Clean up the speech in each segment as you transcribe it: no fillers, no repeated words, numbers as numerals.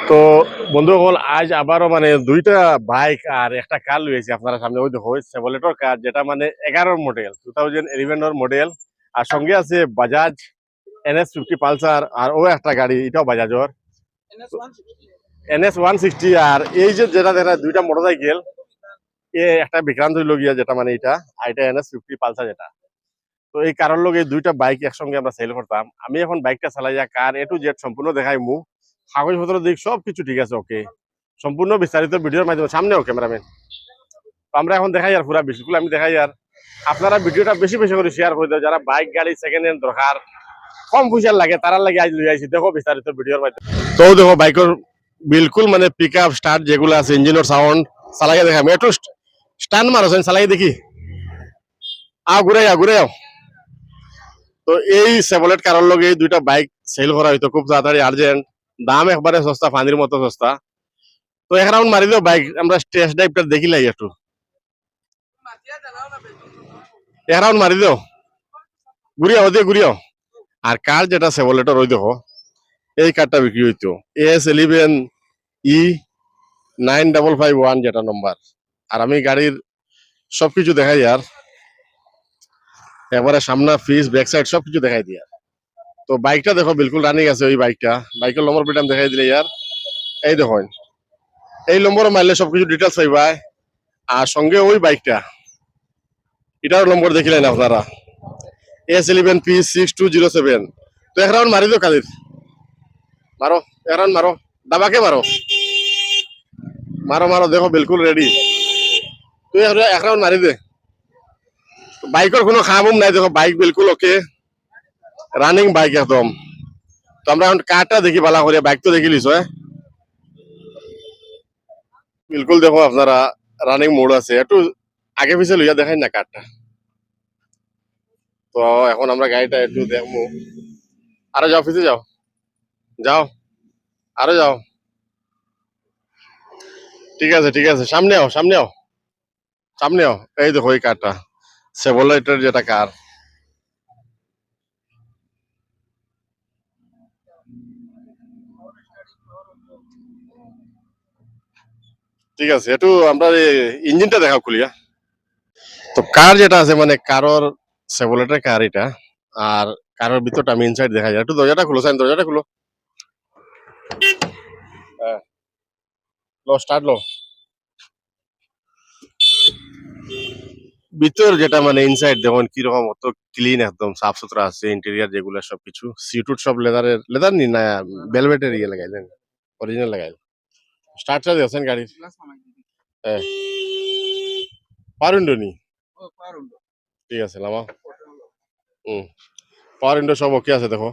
তো বন্ধুসকল আজ আবারও মানে দুইটা বাইক আর একটা কার লইয়েছি আপনারা সামনে। ওই দেখো সেভলেটর কার, যেটা মানে 11 মডেল 2011 মডেল। আর সঙ্গে আছে বাজাজ NS50 পালসার, আর ও একটা গাড়ি, এটাও বাজাজর NS160। আর এই যে যেটা দেখা দুইটা মোটরসাইকেল, এ একটা বিক্রান্ত হইল গিয়া, যেটা মানে এটা, আর এটা NS50 পালসার যেটা। তো এই কারণ লোক এই দুইটা বাইক একসঙ্গে আমরা সেল করতাম। আমি এখন বাইকটা চালাই যা কার A to Z সম্পূর্ণ দেখাই মু, কাগজপত্র দিক সবকিছু ঠিক আছে, ওকে। সম্পূর্ণ বিস্তারিত ভিডিওর মাধ্যমে সামনেও ক্যামেরাম্যান। তো আমরা এখন দেখাই আর পুরা বিষয়গুলো আমি দেখাই। আর আপনারা ভিডিওটা বেশি বেশি করে শেয়ার করে দেয়, যারা বাইক গাড়ি সেকেন্ড হ্যান্ড দরকার, কম পয়সার লাগে, তারা লাগে আজ লই আইছি। দেখো বিস্তারিত ভিডিওর মাধ্যমে। তো দেখো বাইকের বিলকুল মানে পিক আপ স্টার্ট যেগুলো আছে, ইঞ্জিনের সাউন্ড চালাই দেখাম। একটু স্টান্ট মারছেন চালাই দেখি, ঘুরে যাও। তো এই সেভলেট কারোর লগে এই দুইটা বাইক সেল করা হইতো খুব তাড়াতাড়ি, আর্জেন্ট। দাম একবারে সস্তা, পানির মতো সস্তা। তো এক রাউন্ড মারি দিও বাইক, আমরা টেস্ট ড্রাইভটা দেখি লাই একটু। এক রাউন্ড মারি দিও, ঘুরিয়াও। আর কার যেটা সেভলেটর ওই দেখো, এই কারটা বিক্রি হইতো AS11E9551 যেটা নম্বর। আর আমি গাড়ির সবকিছু দেখাই, আর একবারে সামনা ফিস ব্যাক সাইড সবকিছু দেখাই দিয়া। তো বাইকটা দেখো বিলকুল রানিং আছে। ওই বাইকটা, বাইকের নম্বর প্লেট দেখাই দিলে ইয়ার, এই দেখো এই নম্বর মারলে সবকিছু ডিটেলস পাইবা। আর সঙ্গে ওই বাইকটা, এটার নম্বর দেখিলেন আপনারা, S11P6207। তো এক রাউন্ড মারি দিও কালির, মারো এক রাউন্ড মারো, দাবাকে মারো, দেখো বিলকুল রেডি। তুই এক রাউন্ড মারি দে, বাইকের কোনো খামুম নাই। দেখো বাইক বিলকুল ওকে, রানিং বাইক একদম। তো আমরা এখন কারটা দেখি ভালো করে, বাইক তো দেখি লিস বিলকুল। দেখো আপনারা রানিং মোড আছে, একটু আগে পিছে লইয়া দেখাই না কারটা। তো এখন আমরা গাড়িটা একটু দেখবো। আরো যাও, পিছে যাও আরো যাও। ঠিক আছে, সামনে আও। এই দেখো এই কারটা, সেভলেটের যেটা কার। ঠিক আছে, একটু আমরা ইঞ্জিনটা দেখাও খুলিয়া। তো কার যেটা আছে মানে কারোর সেভলেটের কার এটা। আর কারোর ভিতরটা আমি ইনসাইড দেখা যায়। একটু দরজাটা খুলো, দরজাটা খুলো। হ্যাঁ, স্টার্ট লো। ভিতর যেটা মানে ইনসাইড দেখুন কিরকম, অত ক্লিন, একদম সাফ সুতরা আছে। ইন্টেরিয়ার যেগুলো সবকিছু সিটুট সব লেদার নি না, ভেলভেটের ইয়ে লাগাইলেন, অরিজিনাল লাগাইল। স্টার্টটা দিয়েছেন গাড়ির? হ্যাঁ, পাওয়ার উইন্ডো নি? ঠিক আছে, নামাও। পাওয়ার উইন্ডো সব ওকে আছে। দেখো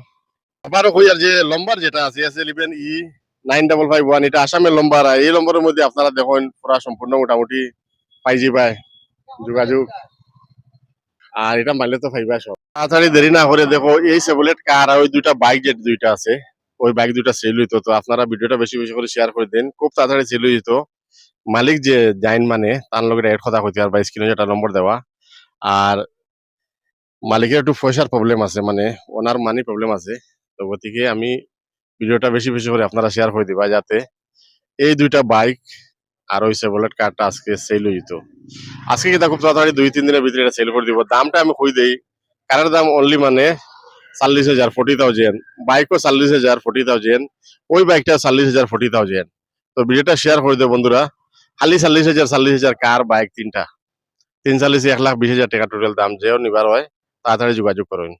আবারও কই, আর যে লম্বার যেটা আছে S11E9551, এটা আসামের লম্বার। এই লম্বরের মধ্যে আপনারা দেখুন পুরা সম্পূর্ণ মোটামুটি পাই যাবাই যোগাযোগ। আর এটা মাইলে তো পাইবা সব। তাড়াতাড়ি দেরি না করে দেখো এই সেভলেট কার আর ওই দুইটা বাইক যে দুইটা আছে, ওই বাইক দুইটা সেল হইতো। তো আপনারা ভিডিওটা বেশি বেশি করে শেয়ার করে দিন, খুব তাড়াতাড়ি সেল হইতো। মালিক যে জাইন মানে তার লগে ডাইরেক্ট কথা কইতে আর 22 কিলো যেটা নম্বর দেওয়া। আর মালিকের একটু পয়সার প্রবলেম আছে, মানে ওনার মানি প্রবলেম আছে। তো গতিকে আমি ভিডিওটা বেশি বেশি করে আপনারা শেয়ার করে দিবা, যাতে এই দুইটা বাইক আর ওই সেভলেট কারটা আজকে সেল হইত। আজকে কিন্তু খুব তাড়াতাড়ি 2-3 দিনের ভিতরে এটা সেল করে দিব। দামটা আমি কই দেই, কারের দাম অনলি মানে 40,000 40,000, বাইকও 40,000 40,000, ওই বাইকটা 40,000 40,000। তো ভিডিওটা শেয়ার করে দেব বন্ধুরা। খালি 40,000 কার বাইক তিনটা, 3 40 1,20,000 টাকা টোটাল দাম। যেও নিবার হয় তাড়াতাড়ি যোগাযোগ করুন।